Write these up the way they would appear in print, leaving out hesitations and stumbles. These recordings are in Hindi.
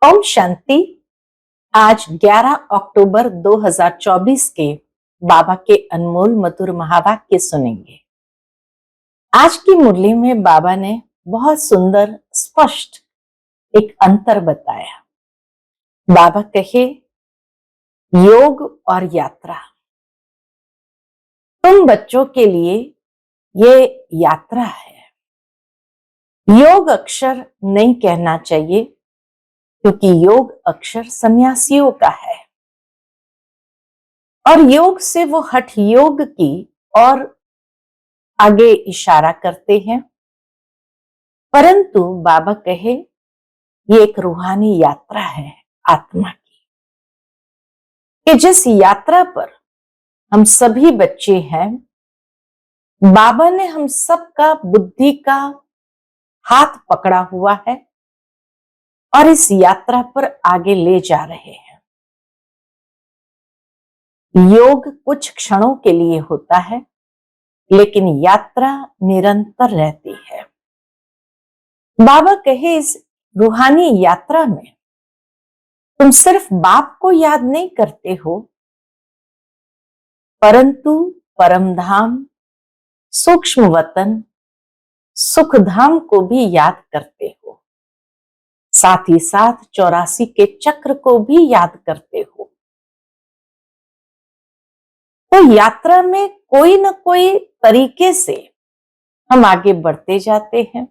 ओम शांति। आज 11 अक्टूबर 2024 के बाबा के अनमोल मधुर महावाक्य सुनेंगे। आज की मुरली में बाबा ने बहुत सुंदर स्पष्ट एक अंतर बताया। बाबा कहे, योग और यात्रा तुम बच्चों के लिए ये यात्रा है। योग अक्षर नहीं कहना चाहिए, क्योंकि योग अक्षर सन्यासियों का है और योग से वो हठ योग की और आगे इशारा करते हैं। परंतु बाबा कहे, ये एक रूहानी यात्रा है आत्मा की, कि जिस यात्रा पर हम सभी बच्चे हैं, बाबा ने हम सबका बुद्धि का हाथ पकड़ा हुआ है और इस यात्रा पर आगे ले जा रहे हैं। योग कुछ क्षणों के लिए होता है, लेकिन यात्रा निरंतर रहती है। बाबा कहे, इस रूहानी यात्रा में तुम सिर्फ बाप को याद नहीं करते हो, परंतु परमधाम, सूक्ष्म वतन, सुखधाम को भी याद करते हो। साथ ही साथ 84 के चक्र को भी याद करते हो। तो यात्रा में कोई न कोई तरीके से हम आगे बढ़ते जाते हैं।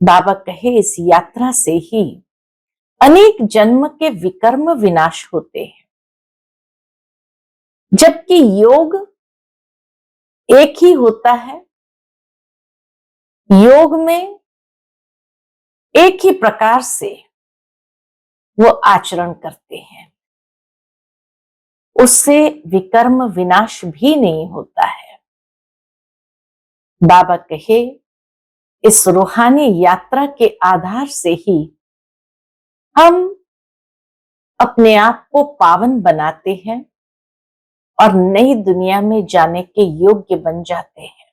बाबा कहे, इस यात्रा से ही अनेक जन्म के विकर्म विनाश होते हैं, जबकि योग एक ही होता है। योग में एक ही प्रकार से वो आचरण करते हैं, उससे विकर्म विनाश भी नहीं होता है। बाबा कहे, इस रूहानी यात्रा के आधार से ही हम अपने आप को पावन बनाते हैं और नई दुनिया में जाने के योग्य बन जाते हैं।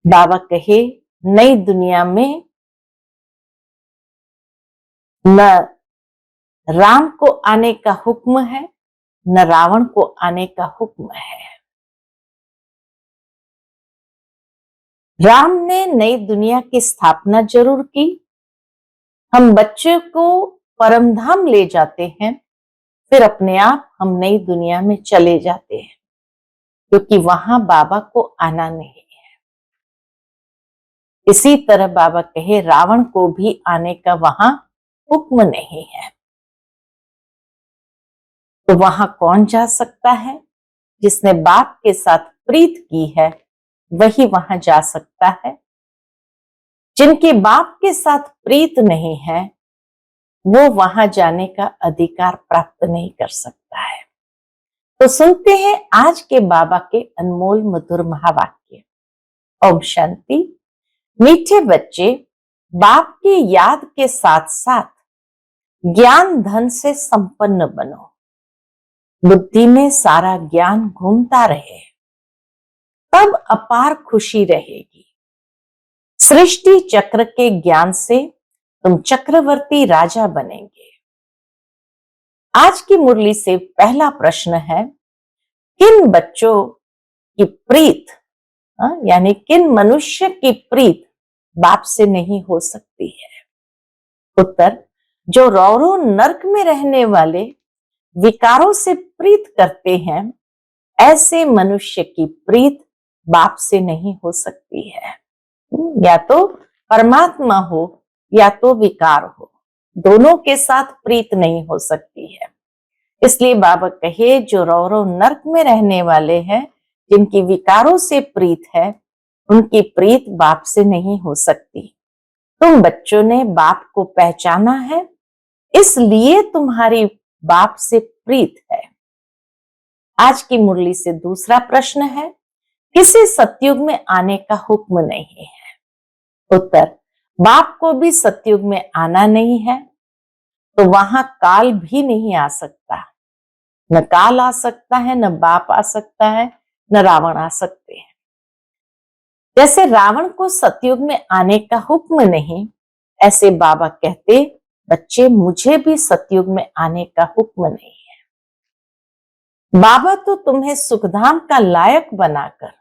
बाबा कहे, नई दुनिया में न राम को आने का हुक्म है, न रावण को आने का हुक्म है। राम ने नई दुनिया की स्थापना जरूर की, हम बच्चे को परमधाम ले जाते हैं, फिर अपने आप हम नई दुनिया में चले जाते हैं, क्योंकि वहां बाबा को आना नहीं है। इसी तरह बाबा कहे, रावण को भी आने का वहां हुक्म नहीं है। तो वहां कौन जा सकता है? जिसने बाप के साथ प्रीत की है, वही वहां जा सकता है। जिनके बाप के साथ प्रीत नहीं है, वो वहां जाने का अधिकार प्राप्त नहीं कर सकता है। तो सुनते हैं आज के बाबा के अनमोल मधुर महावाक्य। ओम शांति। मीठे बच्चे, बाप की याद के साथ साथ ज्ञान धन से संपन्न बनो। बुद्धि में सारा ज्ञान घूमता रहे, तब अपार खुशी रहेगी। सृष्टि चक्र के ज्ञान से तुम चक्रवर्ती राजा बनेंगे। आज की मुरली से पहला प्रश्न है, किन बच्चों की प्रीत, यानी किन मनुष्य की प्रीत बाप से नहीं हो सकती है? उत्तर, जो रौरो नर्क में रहने वाले विकारों से प्रीत करते हैं, ऐसे मनुष्य की प्रीत बाप से नहीं हो सकती है। या तो परमात्मा हो या तो विकार हो, दोनों के साथ प्रीत नहीं हो सकती है। इसलिए बाबा कहे, जो रौरो नर्क में रहने वाले हैं, जिनकी विकारों से प्रीत है, उनकी प्रीत बाप से नहीं हो सकती। तुम बच्चों ने बाप को पहचाना है, इसलिए तुम्हारी बाप से प्रीत है। आज की मुरली से दूसरा प्रश्न है, किसी सतयुग में आने का हुक्म नहीं है? उत्तर, बाप को भी सतयुग में आना नहीं है, तो वहां काल भी नहीं आ सकता। न काल आ सकता है, न बाप आ सकता है, न रावण आ सकते हैं। जैसे रावण को सतयुग में आने का हुक्म नहीं, ऐसे बाबा कहते, बच्चे मुझे भी सतयुग में आने का हुक्म नहीं है। बाबा तो तुम्हें सुखधाम का लायक बनाकर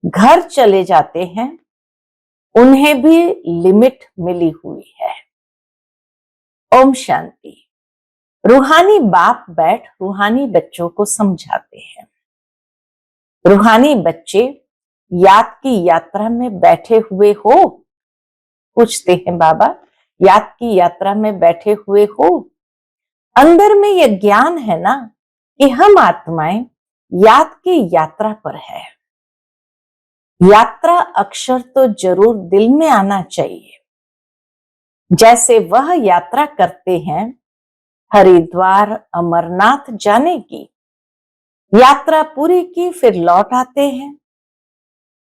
घर चले जाते हैं, उन्हें भी लिमिट मिली हुई है। ओम शांति। रूहानी बाप बैठ रूहानी बच्चों को समझाते हैं। रूहानी बच्चे याद की यात्रा में बैठे हुए हो, पूछते हैं बाबा, याद की यात्रा में बैठे हुए हो? अंदर में यह ज्ञान है ना कि हम आत्माएं याद की यात्रा पर है। यात्रा अक्षर तो जरूर दिल में आना चाहिए। जैसे वह यात्रा करते हैं हरिद्वार अमरनाथ जाने की, यात्रा पूरी की फिर लौट आते हैं।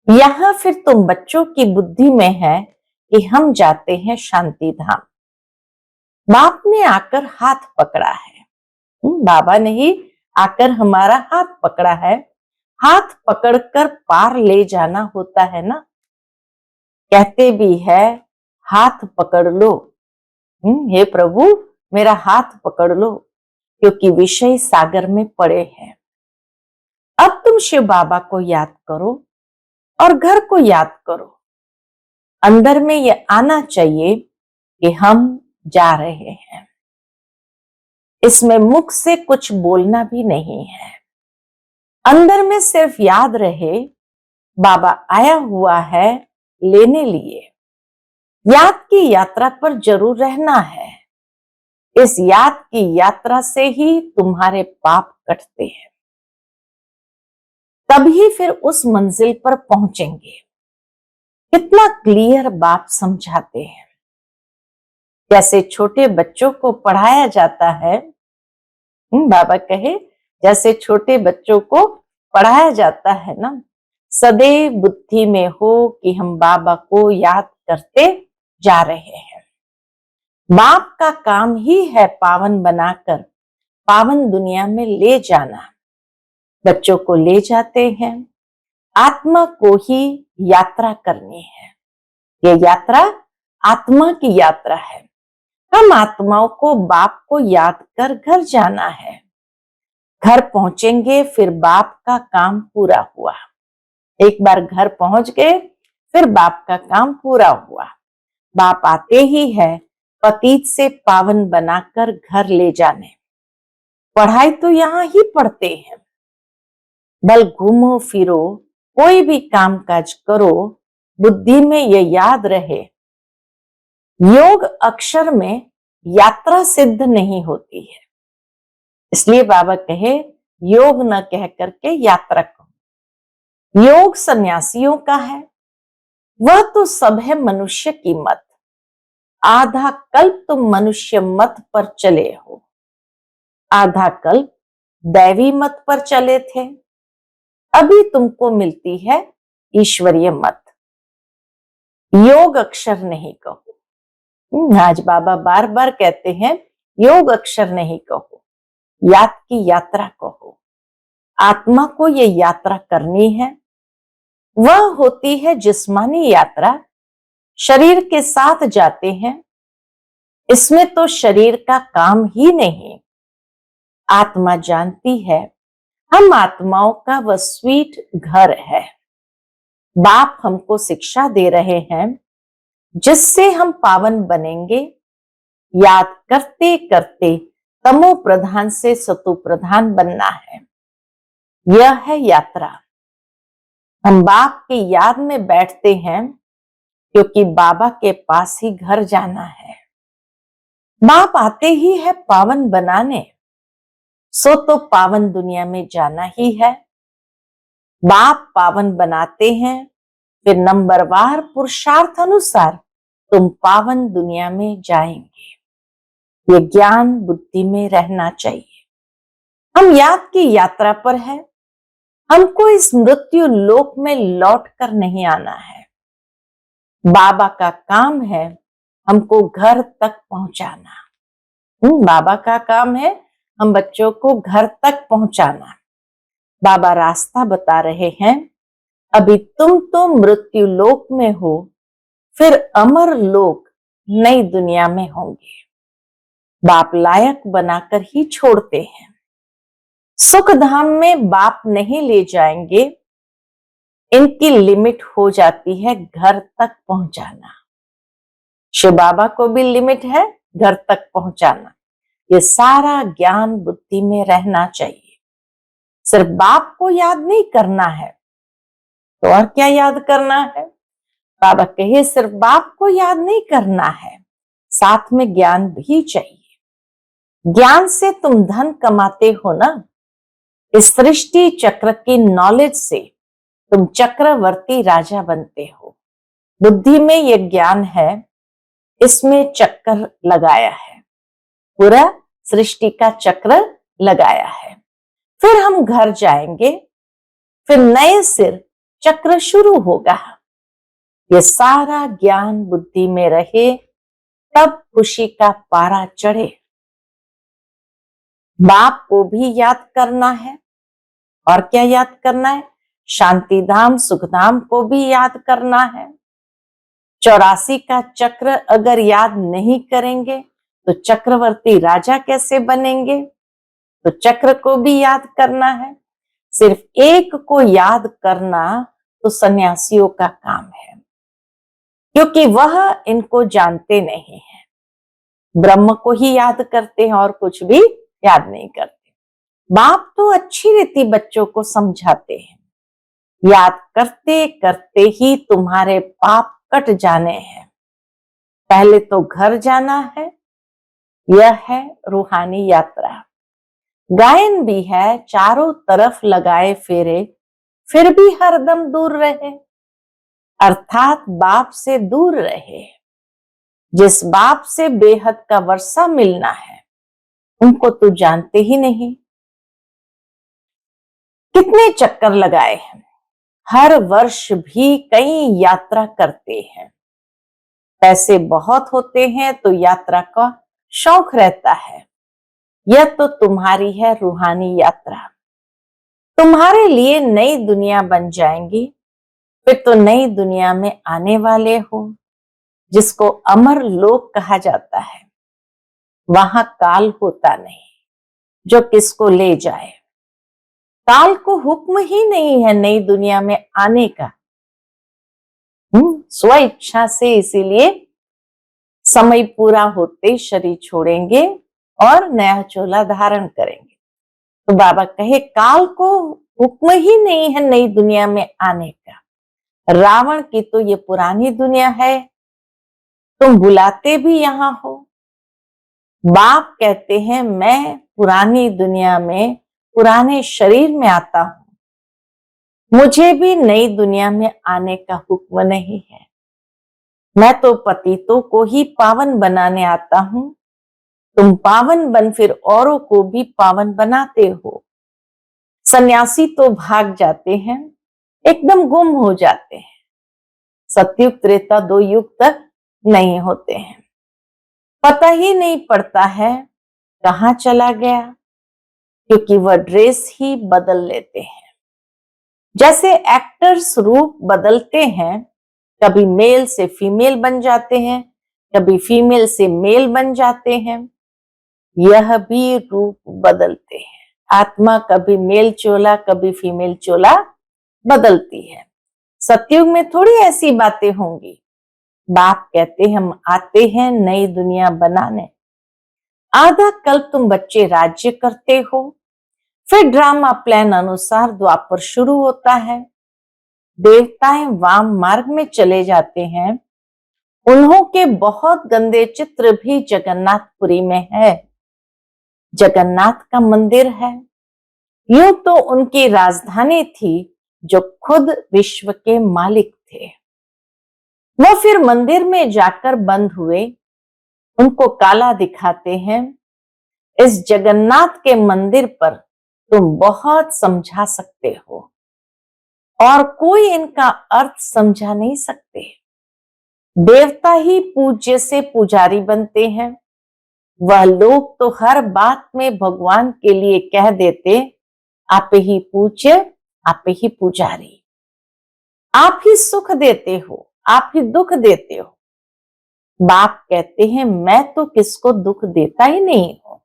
यहां फिर तुम बच्चों की बुद्धि में है कि हम जाते हैं शांति धाम। बाप ने आकर हाथ पकड़ा है। बाबा ने ही आकर हमारा हाथ पकड़ा है। हाथ पकड़कर पार ले जाना होता है ना। कहते भी है हाथ पकड़ लो, हे प्रभु मेरा हाथ पकड़ लो, क्योंकि विषय सागर में पड़े हैं। अब तुम शिव बाबा को याद करो और घर को याद करो। अंदर में ये आना चाहिए कि हम जा रहे हैं। इसमें मुख से कुछ बोलना भी नहीं है। अंदर में सिर्फ याद रहे बाबा आया हुआ है लेने लिए। याद की यात्रा पर जरूर रहना है। इस याद की यात्रा से ही तुम्हारे पाप कटते हैं, तभी फिर उस मंजिल पर पहुंचेंगे। कितना क्लियर बाप समझाते हैं। जैसे छोटे बच्चों को पढ़ाया जाता है, बाबा कहे जैसे छोटे बच्चों को पढ़ाया जाता है ना, सदैव बुद्धि में हो कि हम बाबा को याद करते जा रहे हैं। बाप का काम ही है पावन बनाकर पावन दुनिया में ले जाना। बच्चों को ले जाते हैं, आत्मा को ही यात्रा करनी है। ये यात्रा आत्मा की यात्रा है। हम आत्माओं को बाप को याद कर घर जाना है। घर पहुंचेंगे फिर बाप का काम पूरा हुआ। एक बार घर पहुंच गए फिर बाप का काम पूरा हुआ। बाप आते ही है पतित से पावन बनाकर घर ले जाने। पढ़ाई तो यहां ही पढ़ते हैं। बल घूमो फिरो, कोई भी काम काज करो, बुद्धि में ये याद रहे, योग अक्षर में यात्रा सिद्ध नहीं होती है। इसलिए बाबा कहे योग न कह करके यात्रा कहो। योग सन्यासियों का है, वह तो सब है मनुष्य की मत। आधा कल्प तुम मनुष्य मत पर चले हो, आधा कल्प दैवी मत पर चले थे। अभी तुमको मिलती है ईश्वरीय मत। योग अक्षर नहीं कहो। आज बाबा बार बार कहते हैं योग अक्षर नहीं कहो, याद की यात्रा कहो। आत्मा को ये यात्रा करनी है। वह होती है जिस्मानी यात्रा, शरीर के साथ जाते हैं। इसमें तो शरीर का काम ही नहीं। आत्मा जानती है हम आत्माओं का वह स्वीट घर है। बाप हमको शिक्षा दे रहे हैं जिससे हम पावन बनेंगे। याद करते करते तमो प्रधान से सतो प्रधान बनना है। यह है यात्रा। हम बाप की याद में बैठते हैं क्योंकि बाबा के पास ही घर जाना है। बाप आते ही है पावन बनाने, सो तो पावन दुनिया में जाना ही है। बाप पावन बनाते हैं, फिर नंबरवार पुरुषार्थ अनुसार तुम पावन दुनिया में जाएंगे। ये ज्ञान बुद्धि में रहना चाहिए। हम याद की यात्रा पर है। हमको इस मृत्यु लोक में लौट कर नहीं आना है। बाबा का काम है हमको घर तक पहुंचाना। बाबा का काम है हम बच्चों को घर तक पहुंचाना। बाबा रास्ता बता रहे हैं, अभी तुम तो मृत्यु लोक में हो, फिर अमर लोक नई दुनिया में होंगे। बाप लायक बनाकर ही छोड़ते हैं। सुख धाम में बाप नहीं ले जाएंगे, इनकी लिमिट हो जाती है घर तक पहुंचाना। शिव बाबा को भी लिमिट है घर तक पहुंचाना। ये सारा ज्ञान बुद्धि में रहना चाहिए। सिर्फ बाप को याद नहीं करना है तो और क्या याद करना है। बाबा कहे सिर्फ बाप को याद नहीं करना है, साथ में ज्ञान भी चाहिए। ज्ञान से तुम धन कमाते हो ना, इस सृष्टि चक्र की नॉलेज से तुम चक्रवर्ती राजा बनते हो। बुद्धि में यह ज्ञान है, इसमें चक्कर लगाया है, पूरा सृष्टि का चक्र लगाया है। फिर हम घर जाएंगे, फिर नए सिर चक्र शुरू होगा। ये सारा ज्ञान बुद्धि में रहे, तब खुशी का पारा चढ़े। बाप को भी याद करना है। और क्या याद करना है? शांति धाम सुख धाम को भी याद करना है। 84 का चक्र अगर याद नहीं करेंगे तो चक्रवर्ती राजा कैसे बनेंगे? तो चक्र को भी याद करना है। सिर्फ एक को याद करना तो सन्यासियों का काम है, क्योंकि वह इनको जानते नहीं है। ब्रह्म को ही याद करते हैं और कुछ भी याद नहीं करते। बाप तो अच्छी रीति बच्चों को समझाते हैं, याद करते करते ही तुम्हारे पाप कट जाने हैं। पहले तो घर जाना है, यह है रूहानी यात्रा। गायन भी है, चारों तरफ लगाए फेरे, फिर भी हरदम दूर रहे, अर्थात बाप से दूर रहे। जिस बाप से बेहद का वर्षा मिलना है, उनको तो जानते ही नहीं। कितने चक्कर लगाए हैं, हर वर्ष भी कई यात्रा करते हैं। पैसे बहुत होते हैं तो यात्रा का शौक रहता है। यह तो तुम्हारी है रूहानी यात्रा। तुम्हारे लिए नई दुनिया बन जाएंगी, फिर तो नई दुनिया में आने वाले हो, जिसको अमर लोक कहा जाता है। वहां काल होता नहीं जो किसको ले जाए। काल को हुक्म ही नहीं है नई दुनिया में आने का, स्व इच्छा से। इसीलिए समय पूरा होते शरीर छोड़ेंगे और नया चोला धारण करेंगे। तो बाबा कहे काल को हुक्म ही नहीं है नई दुनिया में आने का। रावण की तो ये पुरानी दुनिया है, तुम बुलाते भी यहां हो। बाप कहते हैं मैं पुरानी दुनिया में पुराने शरीर में आता हूं, मुझे भी नई दुनिया में आने का हुक्म नहीं है। मैं तो पतितों को ही पावन बनाने आता हूं। तुम पावन बन फिर औरों को भी पावन बनाते हो। सन्यासी तो भाग जाते हैं, एकदम गुम हो जाते हैं। सतयुग त्रेता 2 युग तक नहीं होते हैं, पता ही नहीं पड़ता है कहां चला गया, क्योंकि वह ड्रेस ही बदल लेते हैं। जैसे एक्टर्स रूप बदलते हैं, कभी मेल से फीमेल बन जाते हैं, कभी फीमेल से मेल बन जाते हैं, यह भी रूप बदलते हैं। आत्मा कभी मेल चोला कभी फीमेल चोला बदलती है। सतयुग में थोड़ी ऐसी बातें होंगी। बाप कहते हम आते हैं नई दुनिया बनाने। आधा कल्प तुम बच्चे राज्य करते हो, फिर ड्रामा प्लान अनुसार द्वापर शुरू होता है। देवताएं वाम मार्ग में चले जाते हैं। उन्हों के बहुत गंदे चित्र भी जगन्नाथपुरी में है। जगन्नाथ का मंदिर है। यूं तो उनकी राजधानी थी, जो खुद विश्व के मालिक थे। वो फिर मंदिर में जाकर बंद हुए। उनको काला दिखाते हैं। इस जगन्नाथ के मंदिर पर तुम बहुत समझा सकते हो, और कोई इनका अर्थ समझा नहीं सकते। देवता ही पूज्य से पुजारी बनते हैं। वह लोग तो हर बात में भगवान के लिए कह देते, आप ही पूज्य आप ही पुजारी। आप ही सुख देते हो, आप ही दुख देते हो। बाप कहते हैं मैं तो किसको दुख देता ही नहीं हूं।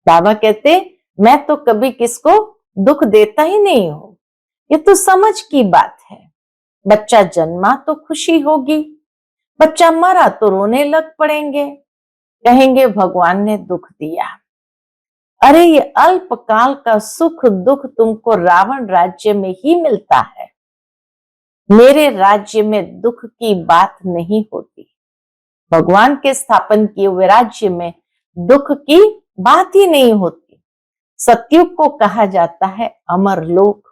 बाबा कहते मैं तो कभी किसको दुख देता ही नहीं हूं। ये तो समझ की बात है। बच्चा जन्मा तो खुशी होगी, बच्चा मरा तो रोने लग पड़ेंगे, कहेंगे भगवान ने दुख दिया। अरे ये अल्पकाल का सुख दुख तुमको रावण राज्य में ही मिलता है, मेरे राज्य में दुख की बात नहीं होती। भगवान के स्थापन किए हुए राज्य में दुख की बात ही नहीं होती। सतयुग को कहा जाता है अमर लोक,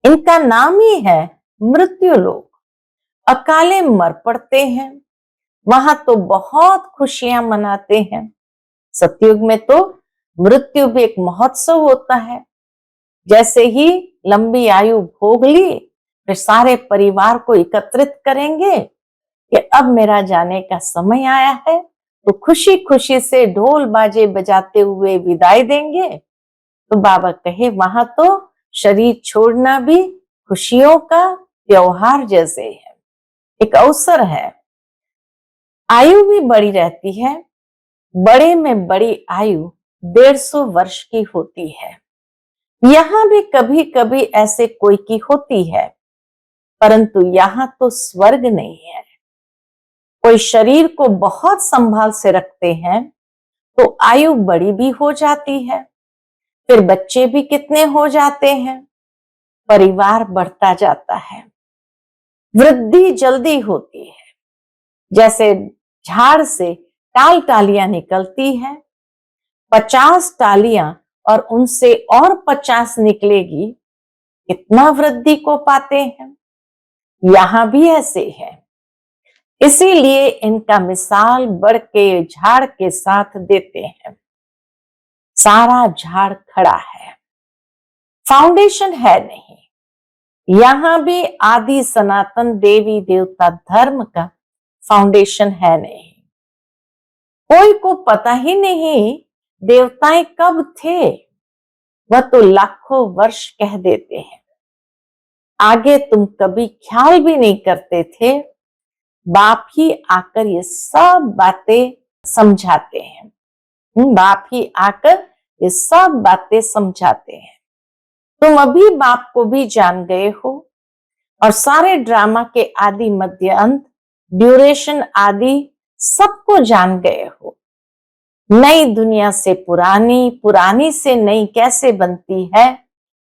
इनका नाम ही है मृत्यु लोक। अकाले मर पड़ते हैं, वहां तो बहुत खुशियां मनाते हैं। सतयुग में तो मृत्यु भी एक महोत्सव होता है। जैसे ही लंबी आयु भोग ली, फिर सारे परिवार को एकत्रित करेंगे कि अब मेरा जाने का समय आया है, तो खुशी खुशी से ढोल बाजे बजाते हुए विदाई देंगे। तो बाबा कहे वहां तो शरीर छोड़ना भी खुशियों का त्योहार जैसे है, एक अवसर है। आयु भी बड़ी रहती है, बड़े में बड़ी आयु 150 वर्ष की होती है। यहां भी कभी कभी ऐसे कोई की होती है, परंतु यहां तो स्वर्ग नहीं है। कोई शरीर को बहुत संभाल से रखते हैं तो आयु बड़ी भी हो जाती है, फिर बच्चे भी कितने हो जाते हैं, परिवार बढ़ता जाता है, वृद्धि जल्दी होती है। जैसे झाड़ से टाल टालियां निकलती है, 50 टालियां और उनसे और 50 निकलेगी, कितना वृद्धि को पाते हैं। यहां भी ऐसे है, इसीलिए इनका मिसाल बढ़ के झाड़ के साथ देते हैं। सारा झाड़ खड़ा है, फाउंडेशन है नहीं। यहां भी आदि सनातन देवी देवता धर्म का फाउंडेशन है नहीं। कोई को पता ही नहीं देवताएं कब थे, वह तो लाखों वर्ष कह देते हैं। आगे तुम कभी ख्याल भी नहीं करते थे, बाप ही आकर ये सब बातें समझाते हैं। बाप ही आकर ये सब बातें समझाते हैं। तुम अभी बाप को भी जान गए हो और सारे ड्रामा के आदि मध्य अंत ड्यूरेशन आदि सबको जान गए हो। नई दुनिया से पुरानी, पुरानी से नई कैसे बनती है,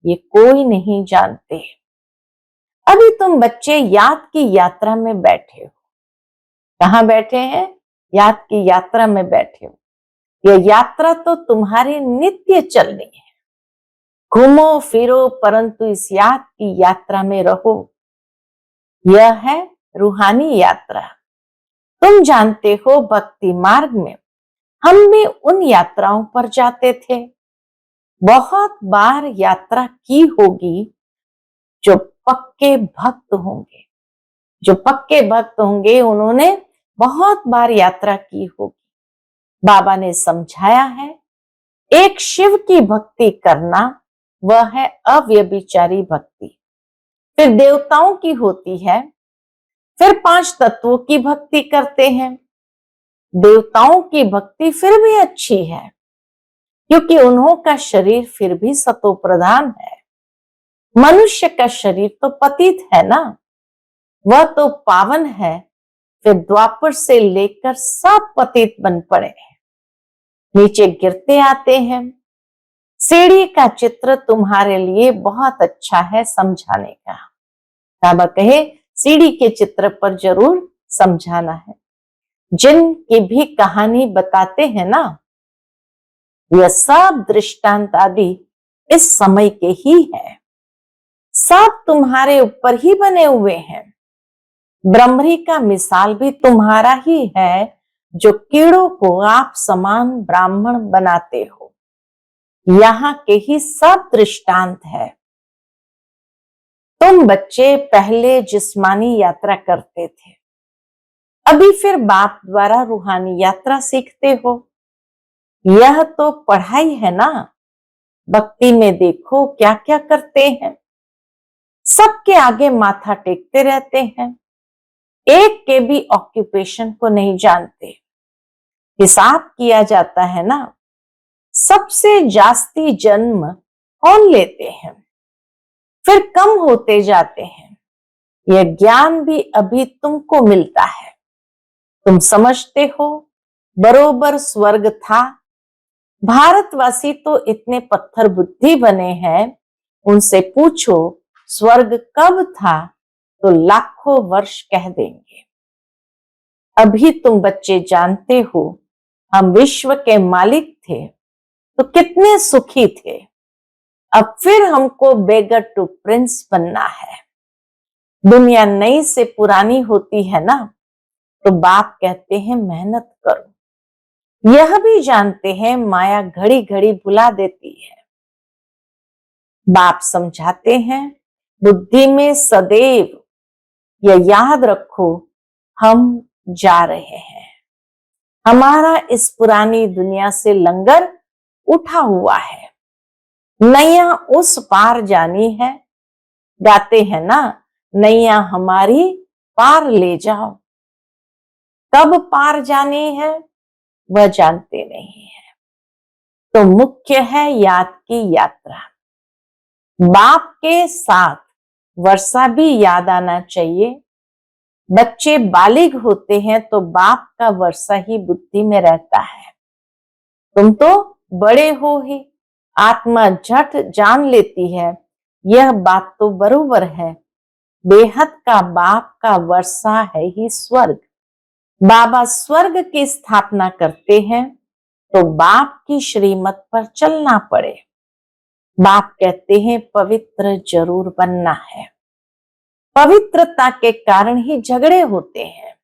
ये कोई नहीं जानते। अभी तुम बच्चे याद की यात्रा में बैठे हो। कहां बैठे हैं? याद की यात्रा में बैठे हो। यह यात्रा तो तुम्हारी नित्य चलनी है। घूमो फिरो परंतु इस याद की यात्रा में रहो। यह है रूहानी यात्रा। तुम जानते हो भक्ति मार्ग में हम भी उन यात्राओं पर जाते थे। बहुत बार यात्रा की होगी। जो पक्के भक्त होंगे, जो पक्के भक्त होंगे, उन्होंने बहुत बार यात्रा की होगी। बाबा ने समझाया है, एक शिव की भक्ति करना वह है अव्यभिचारी भक्ति। फिर देवताओं की होती है, फिर 5 तत्वों की भक्ति करते हैं। देवताओं की भक्ति फिर भी अच्छी है, क्योंकि उन्हों का शरीर फिर भी सतो प्रधान है। मनुष्य का शरीर तो पतित है ना, वह तो पावन है। फिर द्वापर से लेकर सब पतित बन पड़े हैं, नीचे गिरते आते हैं। सीढ़ी का चित्र तुम्हारे लिए बहुत अच्छा है समझाने का। बाबा कहे सीढ़ी के चित्र पर जरूर समझाना है। जिनकी भी कहानी बताते हैं ना, यह सब दृष्टांत आदि इस समय के ही है। सब तुम्हारे ऊपर ही बने हुए हैं। ब्रह्मरी का मिसाल भी तुम्हारा ही है, जो कीड़ों को आप समान ब्राह्मण बनाते हो। यहाँ के ही सब दृष्टांत है। तुम बच्चे पहले जिस्मानी यात्रा करते थे, अभी फिर बाप द्वारा रूहानी यात्रा सीखते हो। यह तो पढ़ाई है ना। भक्ति में देखो क्या क्या करते हैं। सबके आगे माथा टेकते रहते हैं, एक के भी ऑक्यूपेशन को नहीं जानते। हिसाब किया जाता है ना, सबसे जास्ती जन्म कौन लेते हैं, फिर कम होते जाते हैं। यह ज्ञान भी अभी तुमको मिलता है। तुम समझते हो बरोबर स्वर्ग था। भारतवासी तो इतने पत्थर बुद्धि बने हैं, उनसे पूछो स्वर्ग कब था तो लाखों वर्ष कह देंगे। अभी तुम बच्चे जानते हो हम विश्व के मालिक थे तो कितने सुखी थे, अब फिर हमको बेगर टू प्रिंस बनना है। दुनिया नई से पुरानी होती है ना, तो बाप कहते हैं मेहनत करो। यह भी जानते हैं माया घड़ी घड़ी भुला देती है। बाप समझाते हैं बुद्धि में सदैव यह याद रखो हम जा रहे हैं। हमारा इस पुरानी दुनिया से लंगर उठा हुआ है, नैया उस पार जानी है। गाते हैं ना, नैया हमारी पार ले जाओ। कब पार जानी है वह जानते नहीं है। तो मुख्य है याद की यात्रा। बाप के साथ वर्षा भी याद आना चाहिए। बच्चे बालिग होते हैं तो बाप का वर्षा ही बुद्धि में रहता है। तुम तो बड़े हो ही, आत्मा झट जान लेती है। यह बात तो बरोबर है। बेहद का बाप का वर्षा है ही स्वर्ग। बाबा स्वर्ग की स्थापना करते हैं तो बाप की श्रीमत पर चलना पड़े। बाप कहते हैं पवित्र जरूर बनना है। पवित्रता के कारण ही झगड़े होते हैं।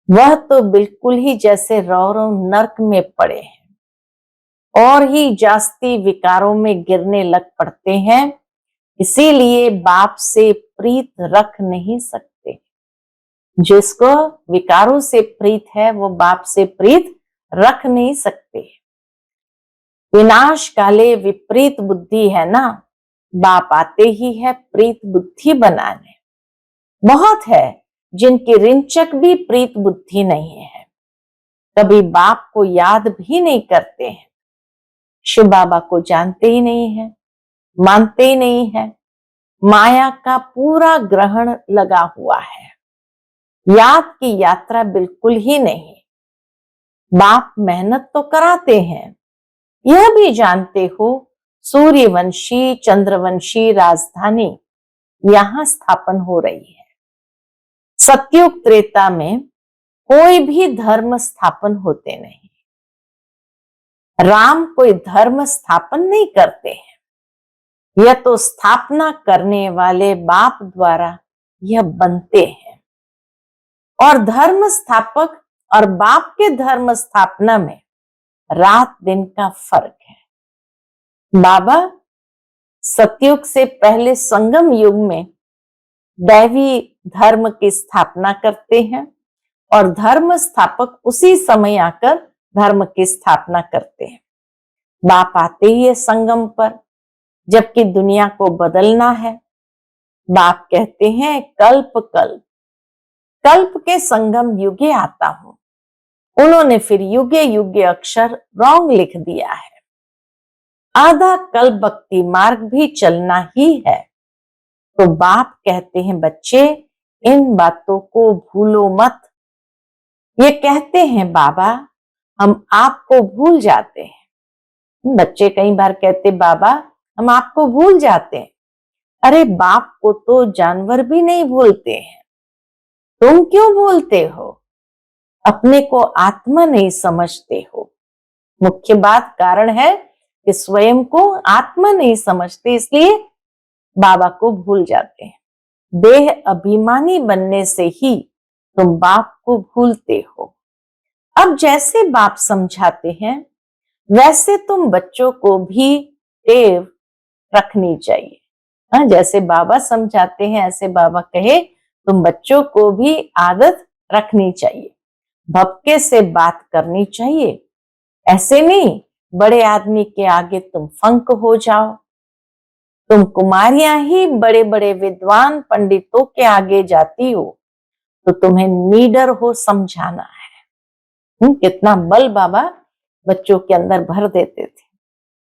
वह तो बिल्कुल ही जैसे रौरव नर्क में पड़े हैं और ही जास्ती विकारों में गिरने लग पड़ते हैं। इसीलिए बाप से प्रीत रख नहीं सकते। जिसको विकारों से प्रीत है वो बाप से प्रीत रख नहीं सकते। विनाश काले विपरीत बुद्धि है ना, बाप आते ही है प्रीत बुद्धि बनाने। बहुत है जिनकी रिंचक भी प्रीत बुद्धि नहीं है, कभी बाप को याद भी नहीं करते हैं, शिव बाबा को जानते ही नहीं है, मानते ही नहीं है। माया का पूरा ग्रहण लगा हुआ है, याद की यात्रा बिल्कुल ही नहीं। बाप मेहनत तो कराते हैं, यह भी जानते हो सूर्यवंशी चंद्रवंशी राजधानी यहां स्थापन हो रही है। सतयुग त्रेता में कोई भी धर्म स्थापन होते नहीं। राम कोई धर्म स्थापन नहीं करते हैं, यह तो स्थापना करने वाले बाप द्वारा यह बनते हैं। और धर्म स्थापक और बाप के धर्म स्थापना में रात दिन का फर्क है। बाबा सतयुग से पहले संगम युग में दैवी धर्म की स्थापना करते हैं और धर्म स्थापक उसी समय आकर धर्म की स्थापना करते हैं। बाप आते ही है संगम पर, जबकि दुनिया को बदलना है। बाप कहते हैं कल्प कल्प, कल्प के संगम युगे आता हूं। उन्होंने फिर युगे युगे अक्षर रॉन्ग लिख दिया है। आधा कल्प भक्ति मार्ग भी चलना ही है। तो बाप कहते हैं बच्चे इन बातों को भूलो मत। ये कहते हैं बाबा हम आपको भूल जाते हैं। बच्चे कई बार कहते बाबा हम आपको भूल जाते हैं। अरे बाप को तो जानवर भी नहीं भूलते हैं, तुम क्यों भूलते हो? अपने को आत्मा नहीं समझते हो। मुख्य बात कारण है कि स्वयं को आत्मा नहीं समझते, इसलिए बाबा को भूल जाते हैं। देह अभिमानी बनने से ही तुम बाप को भूलते हो। अब जैसे बाप समझाते हैं वैसे तुम बच्चों को भी टेव रखनी चाहिए। जैसे बाबा समझाते हैं ऐसे बाबा कहे तुम बच्चों को भी आदत रखनी चाहिए। भपके से बात करनी चाहिए, ऐसे नहीं बड़े आदमी के आगे तुम फंक हो जाओ। तुम कुमारियां ही बड़े बड़े विद्वान पंडितों के आगे जाती हो तो तुम्हें नीडर हो समझाना है। कितना बल बाबा बच्चों के अंदर भर देते थे।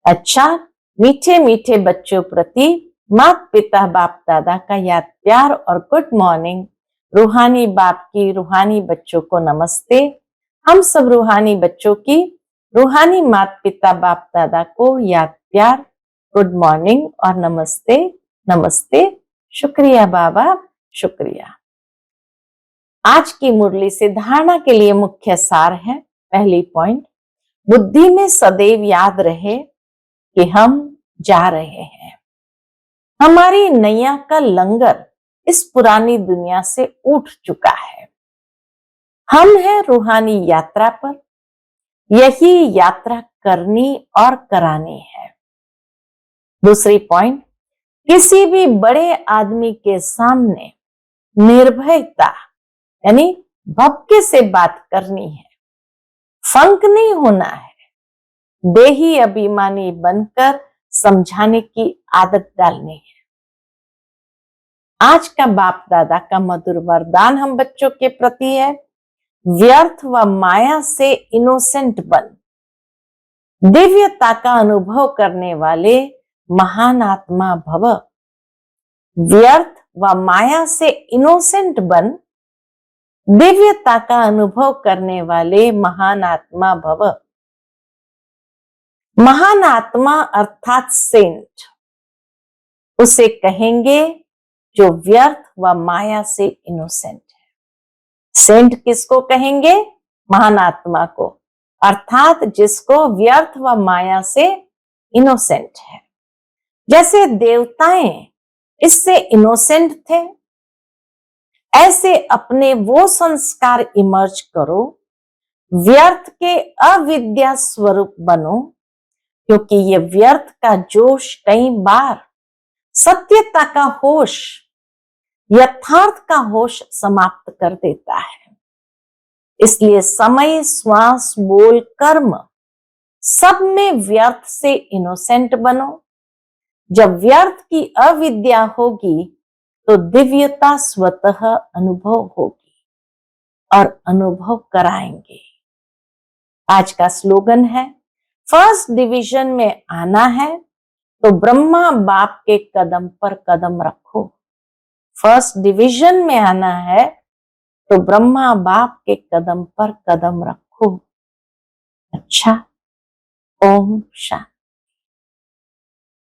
अच्छा, मीठे मीठे बच्चों प्रति माता पिता बाप दादा का याद प्यार और गुड मॉर्निंग। रूहानी बाप की रूहानी बच्चों को नमस्ते। हम सब रूहानी बच्चों की रूहानी माता पिता बाप दादा को याद प्यार, गुड मॉर्निंग और नमस्ते नमस्ते। शुक्रिया बाबा, शुक्रिया। आज की मुरली से धारणा के लिए मुख्य सार है। पहली पॉइंट, बुद्धि में सदैव याद रहे कि हम जा रहे हैं। हमारी नैया का लंगर इस पुरानी दुनिया से उठ चुका है। हम हैं रूहानी यात्रा पर। यही यात्रा करनी और करानी है। दूसरी पॉइंट, किसी भी बड़े आदमी के सामने निर्भयता यानी भपके से बात करनी है। फंक नहीं होना है। देही अभिमानी बनकर समझाने की आदत डालनी है। आज का बाप दादा का मधुर वरदान हम बच्चों के प्रति है, व्यर्थ व माया से इनोसेंट बन। दिव्यता का अनुभव करने वाले महान आत्मा भव। व्यर्थ व माया से इनोसेंट बन, दिव्यता का अनुभव करने वाले महान आत्मा भव। महान आत्मा अर्थात सेंट उसे कहेंगे जो व्यर्थ व माया से इनोसेंट है। सेंट किसको कहेंगे? महान आत्मा को, अर्थात जिसको व्यर्थ व माया से इनोसेंट है। जैसे देवताएं इससे इनोसेंट थे, ऐसे अपने वो संस्कार इमर्ज करो, व्यर्थ के अविद्या स्वरूप बनो, क्योंकि ये व्यर्थ का जोश कई बार सत्यता का होश, यथार्थ का होश समाप्त कर देता है। इसलिए समय, श्वास, बोल, कर्म सब में व्यर्थ से इनोसेंट बनो। जब व्यर्थ की अविद्या होगी तो दिव्यता स्वतः अनुभव होगी और अनुभव कराएंगे। आज का स्लोगन है, फर्स्ट डिवीजन में आना है तो ब्रह्मा बाप के कदम पर कदम रखो। फर्स्ट डिवीजन में आना है तो ब्रह्मा बाप के कदम पर कदम रखो। अच्छा, ओम शांति।